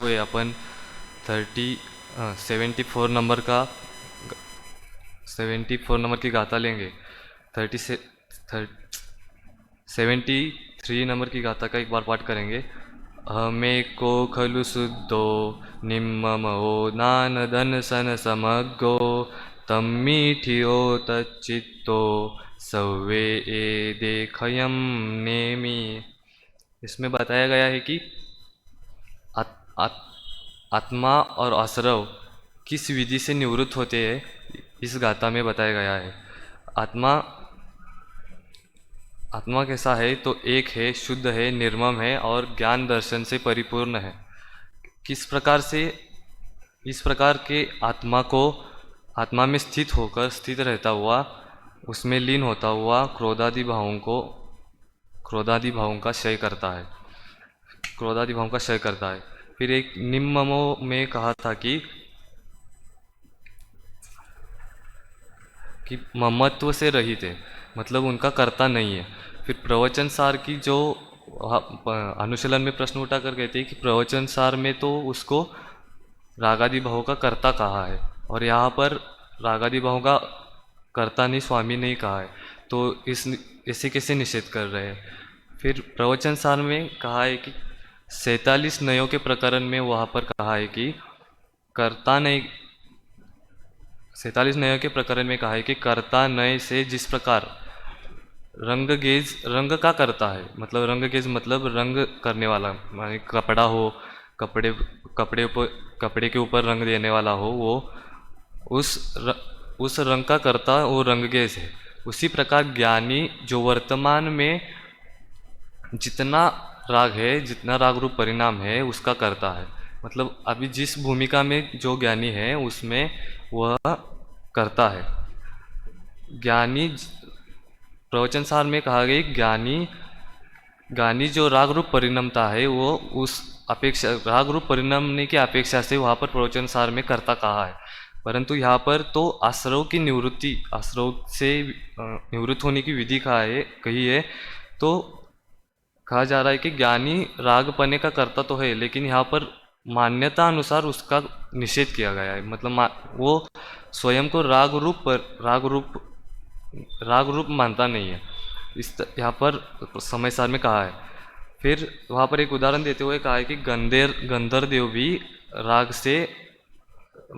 हुए अपन 74 नंबर का 74 नंबर की गाथा लेंगे। 73 नंबर की गाथा का एक बार पाठ करेंगे। हमें को खलु शुद्धो निम्ममो नान धन सन समग्गो तम्मीठियो तच्चित्तो सव्वे ए देखयम नेमि। इसमें बताया गया है कि आत, आत, आत्मा और आश्रव किस विधि से निवृत्त होते हैं, इस गाथा में बताया गया है। आत्मा आत्मा कैसा है तो एक है, शुद्ध है, निर्मम है और ज्ञान दर्शन से परिपूर्ण है। किस प्रकार से इस प्रकार के आत्मा को आत्मा में स्थित रहता हुआ, उसमें लीन होता हुआ क्रोधादि भावों का क्षय करता है। फिर एक निम्ममो में कहा था कि ममत्व से रहित है, मतलब उनका कर्ता नहीं है। फिर प्रवचन सार की जो अनुशीलन में प्रश्न उठा कर कहते हैं कि प्रवचन सार में तो उसको रागादि भाव का कर्ता कहा है और यहाँ पर रागादि भाव का कर्ता नहीं, स्वामी नहीं कहा है, तो इसे कैसे निषेध कर रहे हैं। फिर प्रवचन सार में कहा है कि 47 नयों के प्रकरण में वहाँ पर कहा है कि कर्ता नहीं 47 नयों के प्रकरण में कहा है कि कर्ता नय से जिस प्रकार रंग का करता है, मतलब रंग गेज मतलब रंग करने वाला, माने कपड़ा हो, कपड़े के ऊपर रंग देने वाला हो, वो उस रंग का करता वो रंगगेज है। उसी प्रकार ज्ञानी जो वर्तमान में जितना राग है, जितना राग रूप परिणाम है, उसका करता है। मतलब अभी जिस भूमिका में जो ज्ञानी है उसमें वह करता है। ज्ञानी प्रवचन सार में कहा गया ज्ञानी जो राग रूप परिणमता है वो उस अपेक्षा राग रूप परिणमने की अपेक्षा से वहाँ पर प्रवचन सार में कर्ता कहा है। परंतु यहाँ पर तो आश्रव से निवृत्त होने की विधि कही है। तो कहा जा रहा है कि ज्ञानी राग पने का कर्ता तो है, लेकिन यहाँ पर मान्यता अनुसार उसका निषेध किया गया है। मतलब वो स्वयं को राग रूप मानता नहीं है, यहाँ पर समय सार में कहा है। फिर वहाँ पर एक उदाहरण देते हुए कहा है कि गंधर्व देव भी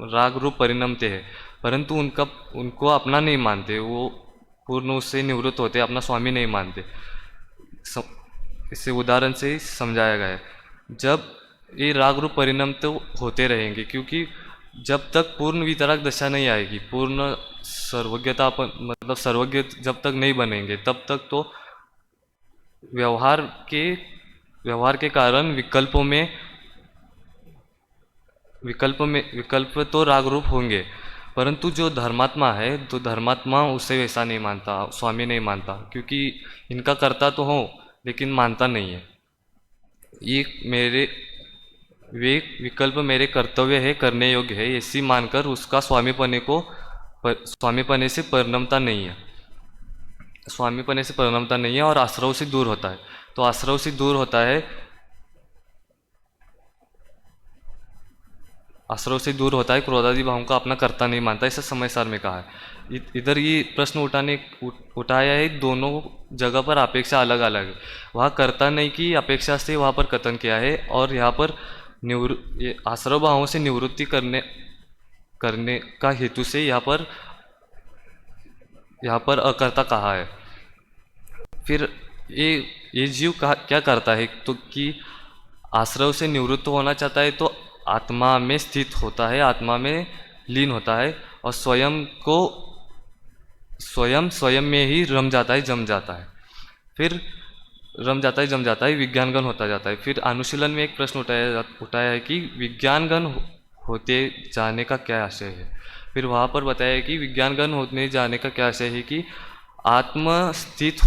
राग रूप परिणमते हैं, परंतु उनको अपना नहीं मानते, वो पूर्ण उससे निवृत्त होते, अपना स्वामी नहीं मानते। इसे उदाहरण से ही समझाया गया है। जब ये राग रूप परिणाम तो होते रहेंगे, क्योंकि जब तक पूर्ण वितराग दशा नहीं आएगी, पूर्ण सर्वज्ञता मतलब सर्वज्ञ जब तक नहीं बनेंगे, तब तक तो व्यवहार के कारण विकल्प तो राग रूप होंगे, परंतु जो धर्मात्मा है तो धर्मात्मा उसे वैसा नहीं मानता, स्वामी नहीं मानता, क्योंकि इनका करता तो हो लेकिन मानता नहीं है। वे विकल्प मेरे कर्तव्य है, करने योग्य है, ऐसी मानकर उसका स्वामीपने से परिणमता नहीं है और आश्रव से दूर होता है। तो आश्रव से दूर होता है, क्रोधादि भावों का अपना कर्ता नहीं मानता, ऐसा समय सार में कहा है। इधर ये प्रश्न उठाया है, दोनों जगह पर अपेक्षा अलग अलग है। वहाँ कर्ता नहीं की अपेक्षा से वहाँ पर कथन किया है, और यहाँ पर आश्रव भावों से निवृत्ति करने का हेतु से यहाँ पर अकर्ता कहा है। फिर ये जीव क्या करता है तो कि आश्रव से निवृत्त होना चाहता है, तो आत्मा में स्थित होता है, आत्मा में लीन होता है और स्वयं में ही जम जाता है। फिर जम जाता है, विज्ञानगण होता जाता है। फिर अनुशीलन में एक प्रश्न उठाया है कि विज्ञानगण होते जाने का क्या आशय है। फिर वहाँ पर बताया है कि विज्ञानगण होने जाने का क्या आशय है कि आत्मस्थित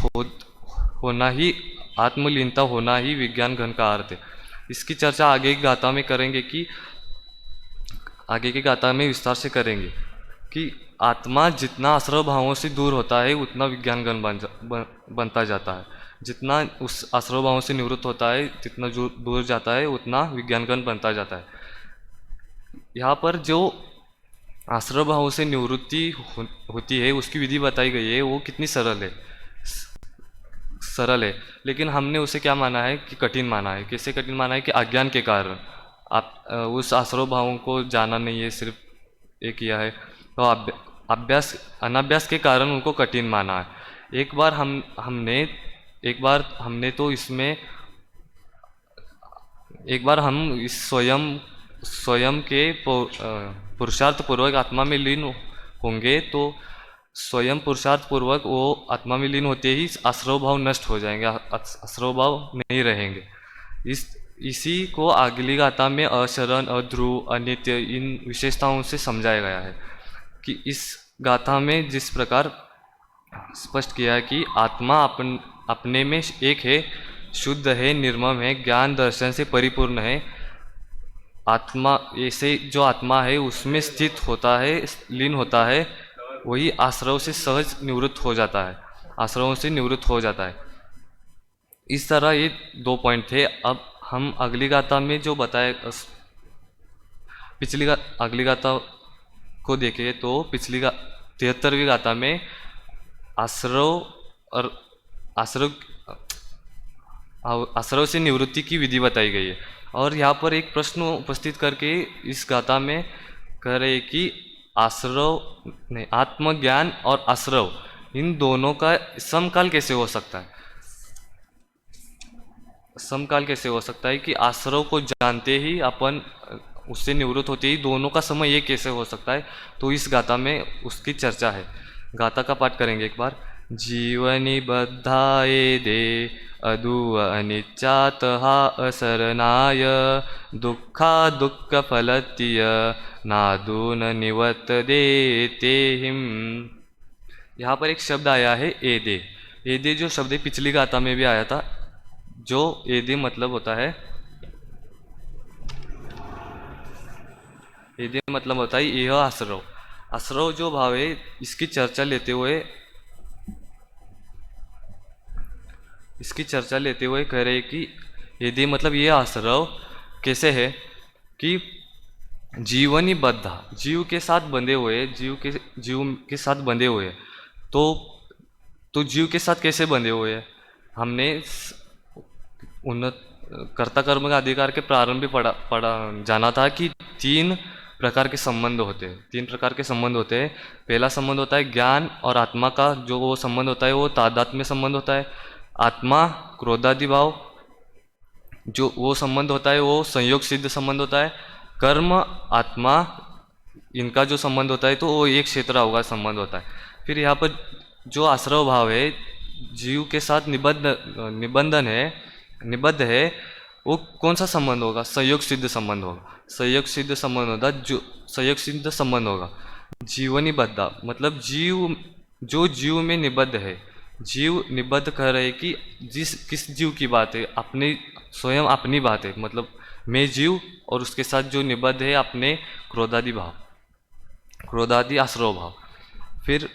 होना ही, आत्मलीनता होना ही विज्ञानगण का अर्थ है। इसकी चर्चा आगे की गाथा में करेंगे आगे की गाथा में विस्तार से करेंगे कि आत्मा जितना आश्रव भावों से दूर होता है उतना विज्ञानगण बनता जाता है। जितना उस आश्रव भावों से निवृत्त होता है, जितना जो दूर जाता है, उतना विज्ञानगण बनता जाता है। यहाँ पर जो आश्रव भावों से निवृत्ति होती है, उसकी विधि बताई गई है, वो कितनी सरल है, लेकिन हमने उसे क्या माना है कि कठिन माना है। कैसे कठिन माना है कि अज्ञान के कारण आप उस आश्रव भावों को जाना नहीं है, सिर्फ ये किया है, तो अभ्यास अनाभ्यास के कारण उनको कठिन माना है। एक बार हमने तो इसमें एक बार हम इस स्वयं स्वयं के पुरुषार्थ पूर्वक आत्मा में लीन होंगे, तो स्वयं पुरुषार्थ पूर्वक वो आत्मा में लीन होते ही आश्रव भाव नष्ट हो जाएंगे, आश्रव भाव नहीं रहेंगे। इसी को अगली गाथा में अशरण, अध्रुव, अनित्य इन विशेषताओं से समझाया गया है कि इस गाथा में जिस प्रकार स्पष्ट किया है कि आत्मा अपने में एक है, शुद्ध है, निर्मम है, ज्ञान दर्शन से परिपूर्ण है। आत्मा ऐसे जो आत्मा है उसमें स्थित होता है, लीन होता है, वही आश्रव से सहज निवृत्त हो जाता है, आश्रवों से निवृत्त हो जाता है। इस तरह ये 2 पॉइंट थे। अब हम अगली गाथा में जो बताए अगली गाथा को देखें तो पिछली 73वीं गाथा में आश्रव और आश्रव आश्रव से निवृत्ति की विधि बताई गई है। और यहाँ पर एक प्रश्न उपस्थित करके इस गाथा में कह रहे कि आश्रव नहीं, आत्मज्ञान और आश्रव इन दोनों का समकाल कैसे हो सकता है। समकाल कैसे हो सकता है कि आश्रव को जानते ही अपन उससे निवृत्त होते ही दोनों का समय ये कैसे हो सकता है। तो इस गाथा में उसकी चर्चा है। गाथा का पाठ करेंगे एक बार। जीवनी बद्धाए दे अदु अनिच्चातहा असरनाय दुःखा दुःख फलतीय नादून निवत देते हिम। यहाँ पर एक शब्द आया है एदे। एदे जो शब्द पिछली गाथा में भी आया था, जो एदे मतलब होता है, एदे मतलब होता है यह आश्रव। आश्रव जो भाव है इसकी चर्चा लेते हुए कह रहे कि यदि मतलब ये आश्रव कैसे है कि जीवनी बद्धा, जीव के साथ बंधे हुए, जीव के साथ बंधे हुए। तो जीव के साथ कैसे बंधे हुए हैं। हमने उन्नत कर्ता कर्म का अधिकार के प्रारंभ में पढ़ा जाना था कि 3 प्रकार के संबंध होते हैं। 3 प्रकार के संबंध होते हैं। पहला संबंध होता है ज्ञान और आत्मा का, जो वो संबंध होता है वो तादात्म्य संबंध होता है। आत्मा क्रोधादि भाव जो वो संबंध होता है वो संयोग सिद्ध संबंध होता है। कर्म आत्मा इनका जो संबंध होता है तो वो एक क्षेत्र होगा संबंध होता है। फिर यहाँ पर जो आश्रव भाव है, जीव के साथ निबद्ध है, वो कौन सा संबंध होगा। संयोग सिद्ध संबंध होगा। संयोग सिद्ध संबंध होगा। जीवनी बद्धा मतलब जीव में निबद्ध है। जीव निबद्ध कह रहे कि किस जीव की बात है, स्वयं अपनी बात है, मतलब मैं जीव और उसके साथ जो निबद्ध है अपने क्रोधादि आश्रव भाव। फिर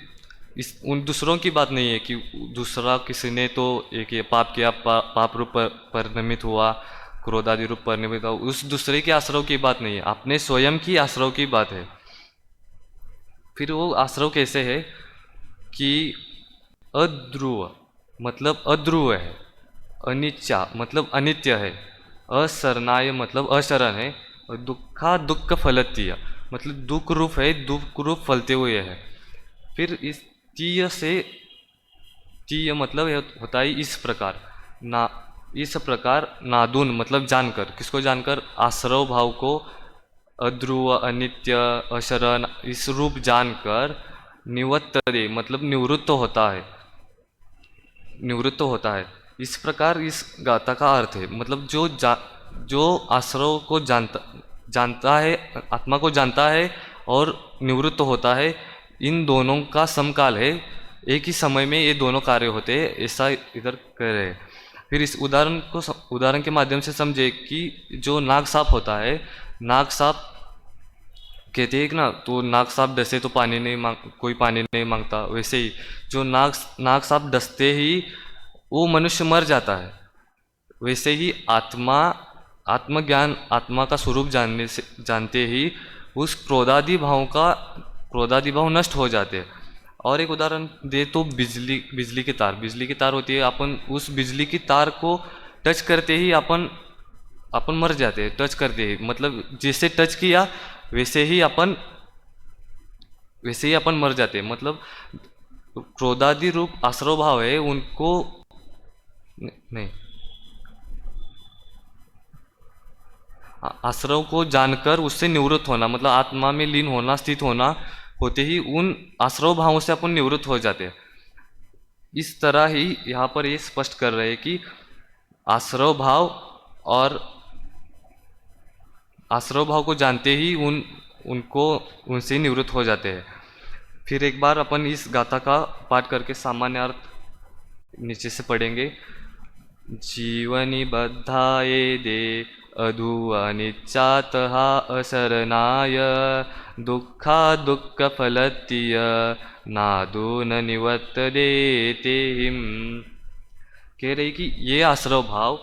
उन दूसरों की बात नहीं है कि दूसरा किसी ने तो एक ये पाप किया, पाप रूप परिणमित हुआ, क्रोधादि रूप परिणमित हुआ, उस दूसरे के आश्रव की बात नहीं है, अपने स्वयं की आश्रव की बात है। फिर वो आश्रव कैसे है कि अध्रुव मतलब अध्रुव है, अनिच्छा मतलब अनित्य है, असरनाय मतलब अशरण है, और दुखा दुख फलतीय मतलब दुख रूप है, दुख रूप फलते हुए है। फिर इस तीय मतलब होता है इस प्रकार नादून मतलब जानकर, किसको जानकर, आश्रव भाव को अध्रुव अनित्य अशरण इस रूप जानकर निवत्त दे मतलब निवृत्त होता है। इस प्रकार इस गाथा का अर्थ है, मतलब जो आश्रव को जानता है, आत्मा को जानता है और निवृत्त होता है, इन दोनों का समकाल है, एक ही समय में ये दोनों कार्य होते हैं, ऐसा इधर कह रहे हैं। फिर इस उदाहरण के माध्यम से समझे कि जो नाग सांप होता है, नाग सांप कहते हैं कि ना, तो नाग सांप डसे तो कोई पानी नहीं मांगता, वैसे ही जो नाग सांप डसते ही वो मनुष्य मर जाता है। वैसे ही आत्मा, आत्मज्ञान, आत्मा का स्वरूप जानते ही उस क्रोधादि भाव नष्ट हो जाते हैं। और एक उदाहरण दे तो बिजली की तार होती है, अपन उस बिजली की तार को टच करते ही अपन अपन मर जाते हैं। टच करते ही मतलब जैसे टच किया वैसे ही अपन मर जाते हैं। मतलब क्रोधादि रूप आश्रव भाव है उनको नहीं, आश्रव को जानकर उससे निवृत्त होना, मतलब आत्मा में लीन होना, स्थित होना होते ही उन आश्रव भावों से अपन निवृत्त हो जाते हैं। इस तरह ही यहाँ पर ये स्पष्ट कर रहे हैं कि आश्रव भाव और आश्रव भाव को जानते ही उनको उनसे निवृत्त हो जाते हैं। फिर एक बार अपन इस गाथा का पाठ करके सामान्य अर्थ नीचे से पढ़ेंगे। जीवनी बद्धाये दे अधु अनिच्चातः असरणाय दुःखा दुःख फलतीय नादो न निवर्तते हिम। कह रही कि ये आश्रव भाव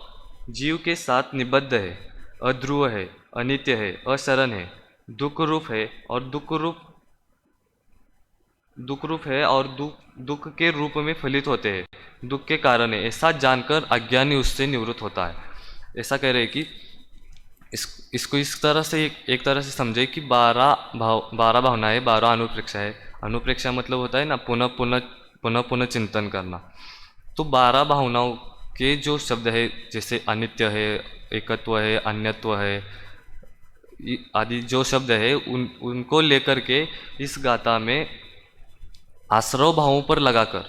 जीव के साथ निबद्ध है, अध्रुव है, अनित्य है, अशरण है, दुख रूप है और दुख के रूप में फलित होते हैं, दुख के कारण है, ऐसा जानकर अज्ञानी उससे निवृत्त होता है। ऐसा कह रहे कि इसको इस तरह से एक तरह से समझे कि 12 भावनाएं, 12 अनुप्रेक्षा है। अनुप्रेक्षा मतलब होता है ना पुनः पुनः चिंतन करना। तो 12 भावनाओं के जो शब्द है, जैसे अनित्य है, एकत्व है, अन्यत्व है आदि जो शब्द है, उनको लेकर के इस गाथा में आश्रव भावों पर लगाकर,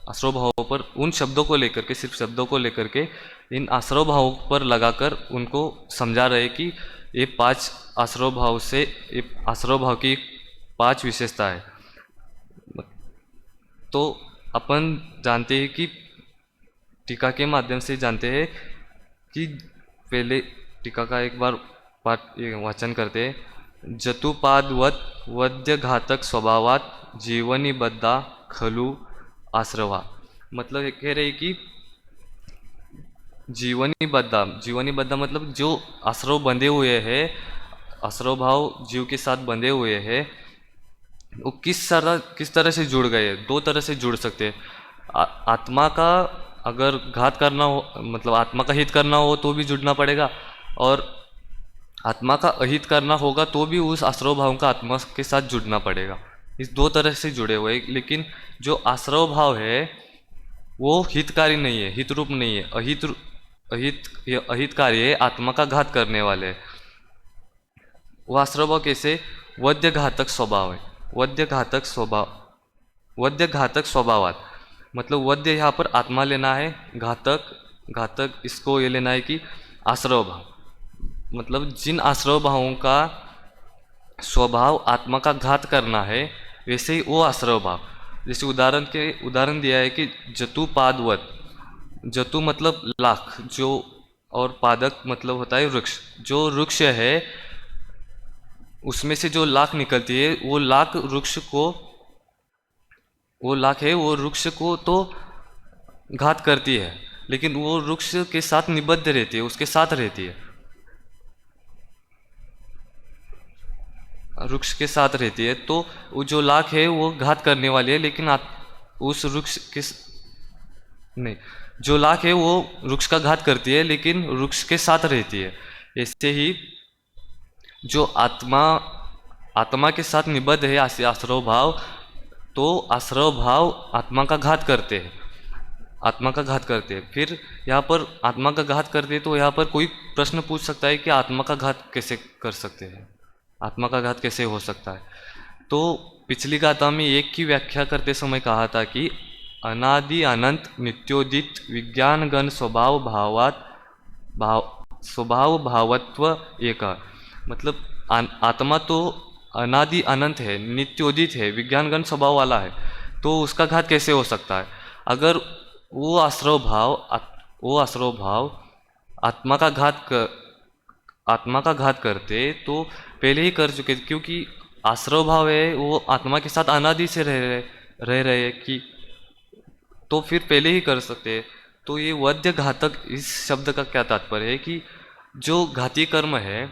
आश्रव भावों पर उन शब्दों को लेकर के, सिर्फ शब्दों को लेकर के इन आश्रव भावों पर लगाकर उनको समझा रहे कि ये 5 आश्रव भाव से, ये आश्रव भाव की 5 विशेषता है। तो अपन जानते हैं कि टीका के माध्यम से जानते हैं कि पहले टीका का एक बार पाठ वाचन करते हैं। जतुपादवत वद्य घातक स्वभावात जीवनी बद्धा खलु आश्रवा। मतलब कह रहे कि जीवनी बद्धा मतलब जो आश्रव बंधे हुए हैं, आश्रव भाव जीव के साथ बंधे हुए हैं, वो किस तरह से जुड़ गए। 2 तरह से जुड़ सकते हैं। आत्मा का अगर घात करना हो, मतलब आत्मा का हित करना हो तो भी जुड़ना पड़ेगा, और आत्मा का अहित करना होगा तो भी उस आश्रव भाव का आत्मा के साथ जुड़ना पड़ेगा। इस 2 तरह से जुड़े हुए। लेकिन जो आश्रव भाव है वो हितकारी नहीं है, हित रूप नहीं है, अहितकारी है, आत्मा का घात करने वाले है। वो आश्रव भाव कैसे? वद्य घातक स्वभाव है। वद्य घातक स्वभावात मतलब वद्य यहाँ पर आत्मा लेना है, घातक इसको ये लेना है कि आश्रव भाव, मतलब जिन आश्रव भावों का स्वभाव आत्मा का घात करना है, वैसे ही वो आश्रव भाव। जैसे उदाहरण दिया है कि जतु पादवत, जतु मतलब लाख, जो, और पादक मतलब होता है वृक्ष। जो वृक्ष है उसमें से जो लाख निकलती है, वो लाख वृक्ष को तो घात करती है, लेकिन वो वृक्ष के साथ निबद्ध रहती है, उसके साथ रहती है, वृक्ष के साथ रहती है। तो वो जो लाख है वो घात करने वाली है, लेकिन उस वृक्ष के नहीं, जो लाख है वो वृक्ष का घात करती है लेकिन वृक्ष के साथ रहती है। ऐसे ही जो आत्मा के साथ निबद्ध है आश्रव भाव, तो आश्रव भाव आत्मा का घात करते हैं, फिर यहाँ पर आत्मा का घात करते हैं। तो यहाँ पर कोई प्रश्न पूछ सकता है कि आत्मा का घात कैसे कर सकते हैं, आत्मा का घात कैसे हो सकता है? तो पिछली गाथा में एक की व्याख्या करते समय कहा था कि अनादि अनंत नित्योदित विज्ञान गण स्वभाव भावत्व एक, मतलब आत्मा तो अनादि अनंत है, नित्योदित है, विज्ञान गण स्वभाव वाला है, तो उसका घात कैसे हो सकता है? अगर वो आश्रव भाव आत्मा का घात करते तो पहले ही कर चुके, क्योंकि आश्रव भाव है वो आत्मा के साथ अनादि से रह रहे कि, तो फिर पहले ही कर सकते। तो ये वध्य घातक, इस शब्द का क्या तात्पर्य है कि जो घाती कर्म है,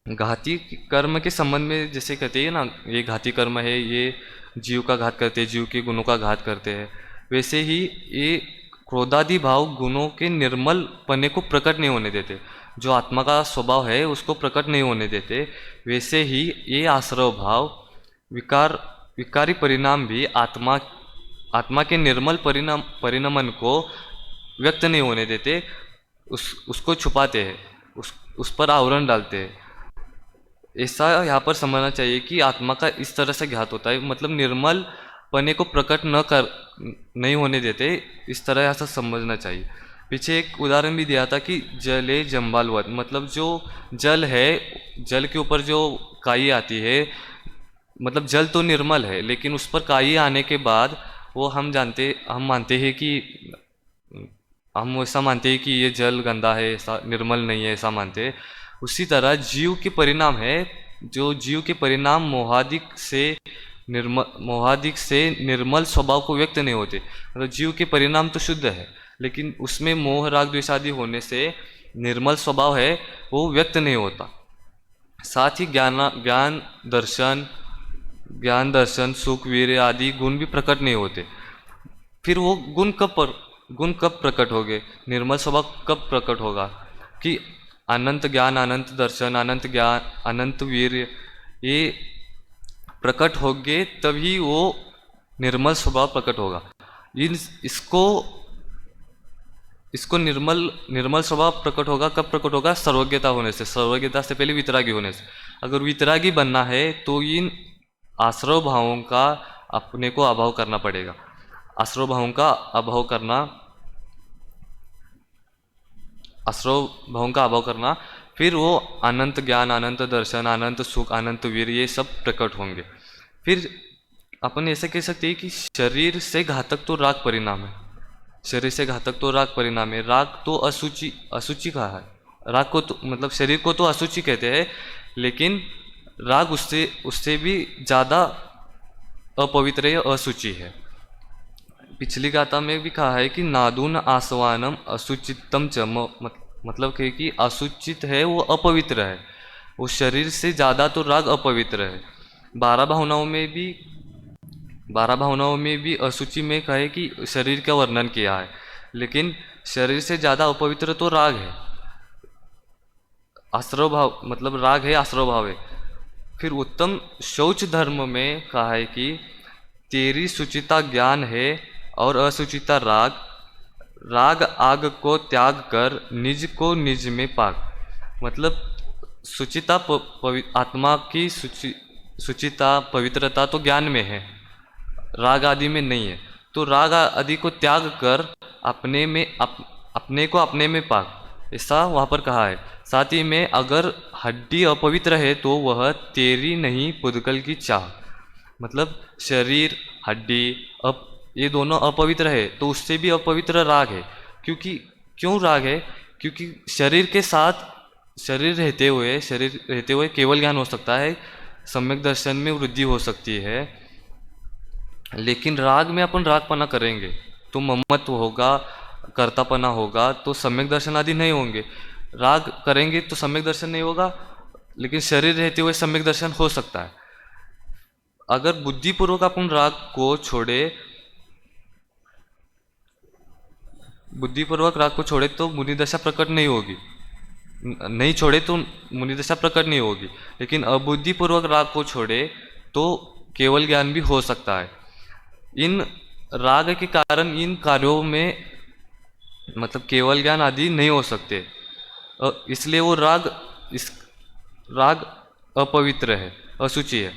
घाती कर्म के संबंध में जैसे कहते हैं ना, ये घाती कर्म है, ये जीव का घात करते हैं, जीव के गुणों का घात करते हैं, वैसे ही ये क्रोधादि भाव गुणों के निर्मल पने को प्रकट नहीं होने देते, जो आत्मा का स्वभाव है उसको प्रकट नहीं होने देते। वैसे ही ये आश्रव भाव, विकार, विकारी परिणाम भी आत्मा आत्मा के निर्मल परिणमन को व्यक्त नहीं होने देते, उसको छुपाते हैं, उस पर आवरण डालते हैं। ऐसा यहाँ पर समझना चाहिए कि आत्मा का इस तरह से घात होता है, मतलब निर्मल पने को प्रकट नहीं होने देते, इस तरह ऐसा समझना चाहिए। पीछे एक उदाहरण भी दिया था कि जले जम्बालवत, मतलब जो जल है, जल के ऊपर जो काई आती है, मतलब जल तो निर्मल है लेकिन उस पर काई आने के बाद वो हम मानते हैं कि हम ऐसा मानते हैं कि ये जल गंदा है, ऐसा निर्मल नहीं है, ऐसा मानते हैं। उसी तरह जीव के परिणाम है, जो जीव के परिणाम मोहादिक से निर्मल स्वभाव को व्यक्त नहीं होते, मतलब जीव के परिणाम तो शुद्ध है लेकिन उसमें मोह राग द्वेष आदि होने से निर्मल स्वभाव है वो व्यक्त नहीं होता। साथ ही ज्ञान दर्शन सुख वीर्य आदि गुण भी प्रकट नहीं होते। फिर वो गुण कब प्रकट होंगे, निर्मल स्वभाव कब प्रकट होगा कि अनंत ज्ञान, अनंत दर्शन, अनंत ज्ञान, अनंत वीर्य ये प्रकट होंगे, तभी वो निर्मल स्वभाव प्रकट होगा। इन इसको इसको निर्मल स्वभाव प्रकट होगा कब प्रकट होगा, सर्वज्ञता होने से, सर्वज्ञता से पहले वितरागी होने से। अगर वितरागी बनना है तो इन आश्रव भावों का अपने को अभाव करना पड़ेगा। आश्रव भावों का अभाव करना, आश्रव भावों का अभाव करना, फिर वो अनंत ज्ञान, अनंत दर्शन, अनंत सुख, अनंत वीर ये सब प्रकट होंगे। फिर अपन ऐसे कह सकते हैं कि शरीर से घातक तो राग परिणाम है, शरीर से घातक तो राग परिणाम है। राग तो असुचि, असुचि कहा है राग को, तो मतलब शरीर को तो असुचि कहते हैं, लेकिन राग उससे उससे भी ज़्यादा अपवित्र या असुचि है। पिछली गाथा में भी कहा है कि नादून आसवानम असुचितम च, मतलब कि असुचित है वो अपवित्र है, वो शरीर से ज़्यादा तो राग अपवित्र है। 12 भावनाओं में भी असुचि में कहे कि शरीर का वर्णन किया है, लेकिन शरीर से ज़्यादा अपवित्र तो राग है, आश्रव भाव, मतलब राग है आश्रव भाव है। फिर उत्तम शौच धर्म में कहा है कि तेरी सुचिता ज्ञान है और असुचिता राग, राग आग को त्याग कर निज को निज में पाक। मतलब सुचिता आत्मा की सुचिता पवित्रता तो ज्ञान में है, राग आदि में नहीं है। तो राग आदि को त्याग कर अपने को अपने में पाक, ऐसा वहाँ पर कहा है। साथ ही में अगर हड्डी अपवित्र है तो वह तेरी नहीं पुद्गल की चाह, मतलब शरीर हड्डी ये दोनों अपवित्र है तो उससे भी अपवित्र राग है। क्यों राग है, क्योंकि शरीर रहते हुए केवल ज्ञान हो सकता है, सम्यक दर्शन में वृद्धि हो सकती है, लेकिन राग में अपन रागपना करेंगे तो ममत्व होगा, कर्तापना होगा, तो सम्यक दर्शन आदि नहीं होंगे। राग करेंगे तो सम्यक दर्शन नहीं होगा, लेकिन शरीर रहते हुए सम्यक दर्शन हो सकता है। अगर बुद्धिपूर्वक अपन राग को छोड़े तो मुनिदशा प्रकट नहीं होगी, नहीं छोड़े तो मुनिदशा प्रकट नहीं होगी, लेकिन अबुद्धिपूर्वक राग को छोड़े तो केवल ज्ञान भी हो सकता है। इन राग के कारण इन कार्यों में मतलब केवल ज्ञान आदि नहीं हो सकते, इसलिए वो राग अपवित्र है, असुचि है।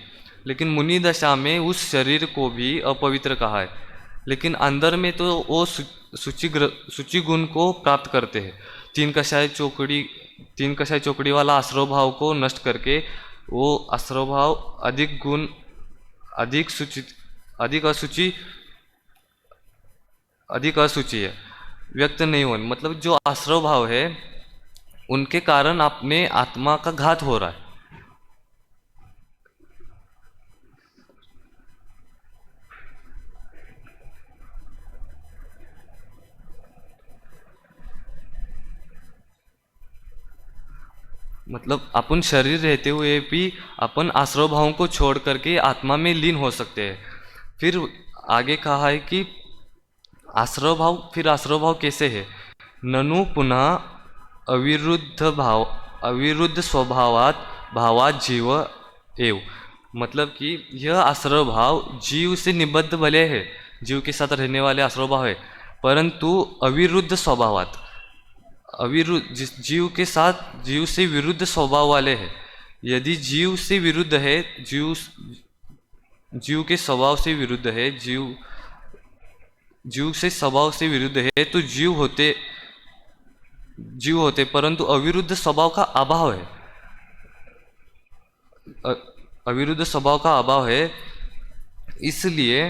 लेकिन मुनि दशा में उस शरीर को भी अपवित्र कहा है, लेकिन अंदर में तो वो शुचि गुण को प्राप्त करते हैं। तीन कषाय चौकड़ी वाला आश्रव भाव को नष्ट करके वो आश्रव भाव अधिक शुचि अधिक असुचि है, व्यक्त नहीं होने, मतलब जो आश्रव भाव है उनके कारण अपने आत्मा का घात हो रहा है। मतलब अपन शरीर रहते हुए भी अपन आश्रव भावों को छोड़ करके आत्मा में लीन हो सकते हैं। फिर आगे कहा है कि आश्रव भाव कैसे है? ननु पुनः अविरुद्ध स्वभावात भावात जीव एव। मतलब कि यह आश्रव भाव जीव से निबद्ध भले है, जीव के साथ रहने वाले आश्रव भाव है, परंतु अविरुद्ध स्वभावात, अविरुद्ध जिस जीव के साथ जीव से विरुद्ध स्वभाव वाले हैं। यदि जीव से विरुद्ध है, जीव के स्वभाव से विरुद्ध है, जीव से स्वभाव से विरुद्ध है, तो जीव होते परंतु अविरुद्ध स्वभाव का अभाव है। अविरुद्ध स्वभाव का अभाव है, इसलिए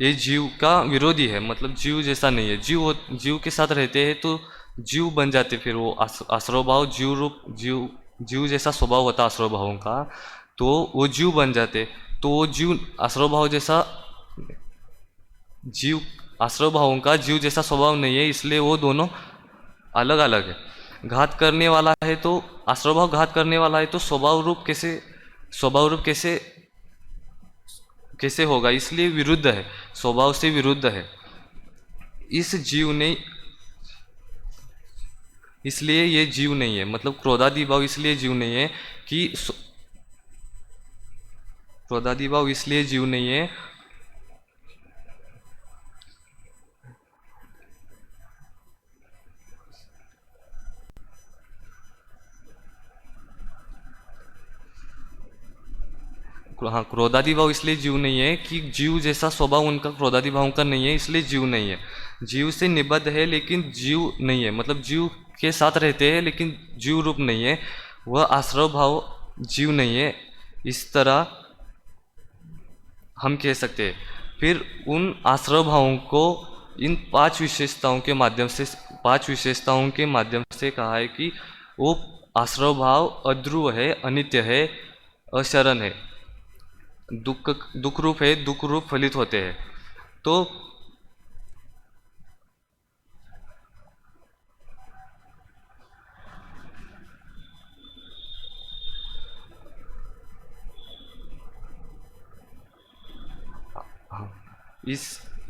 ये जीव का विरोधी है। मतलब जीव जैसा नहीं है। जीव के साथ रहते हैं तो जीव बन जाते, फिर वो आश्रव भाव जीव रूप जीव जैसा स्वभाव होता आश्रव भावों का, तो वो जीव बन जाते। तो वो जीव आश्रव भाव जैसा जीव आश्रव भावों का जीव जैसा स्वभाव नहीं है, इसलिए वो दोनों अलग अलग है। घात करने वाला है तो आश्रव भाव घात करने वाला है, तो स्वभाव रूप कैसे होगा? इसलिए विरुद्ध है, स्वभाव से विरुद्ध है। इस जीव ने इसलिए ये जीव नहीं है। मतलब क्रोधादि भाव इसलिए जीव नहीं है कि क्रोधादि भाव इसलिए जीव नहीं है हाँ, क्रोधादि भाव इसलिए जीव नहीं है कि जीव जैसा स्वभाव उनका क्रोधादि भाव का नहीं है, इसलिए जीव नहीं है। जीव से निबद्ध है लेकिन जीव नहीं है। मतलब जीव के साथ रहते हैं लेकिन जीव रूप नहीं है, वह आश्रव भाव जीव नहीं है, इस तरह हम कह सकते हैं। फिर उन आश्रव भावों को इन पांच विशेषताओं के माध्यम से कहा है कि वो आश्रव भाव अध्रुव है, अनित्य है, अशरण है, दुख रूप है, दुख रूप फलित होते हैं। तो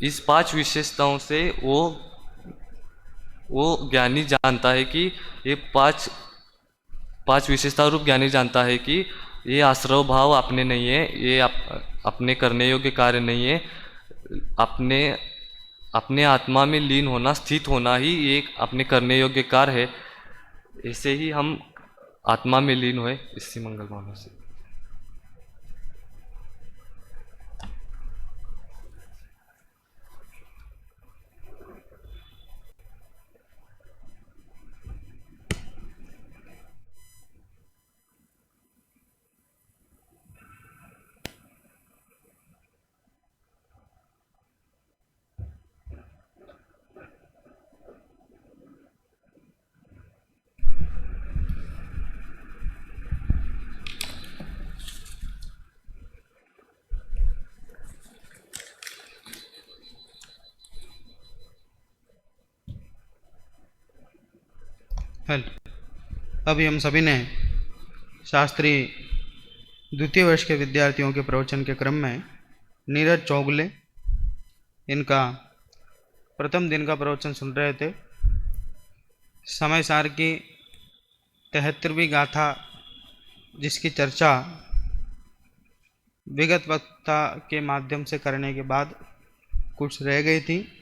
इस पांच विशेषताओं से वो ज्ञानी जानता है कि ये पांच विशेषता रूप ज्ञानी जानता है कि ये आश्रव भाव अपने नहीं है, ये अपने करने योग्य कार्य नहीं है। अपने आत्मा में लीन होना, स्थित होना ही एक अपने करने योग्य कार्य है। ऐसे ही हम आत्मा में लीन हुए इसी मंगल भावना से। अभी हम सभी ने शास्त्री द्वितीय वर्ष के विद्यार्थियों के प्रवचन के क्रम में नीरज चौगले इनका प्रथम दिन का प्रवचन सुन रहे थे। समय सार की 73वीं गाथा जिसकी चर्चा विगत वक्ता के माध्यम से करने के बाद कुछ रह गई थी,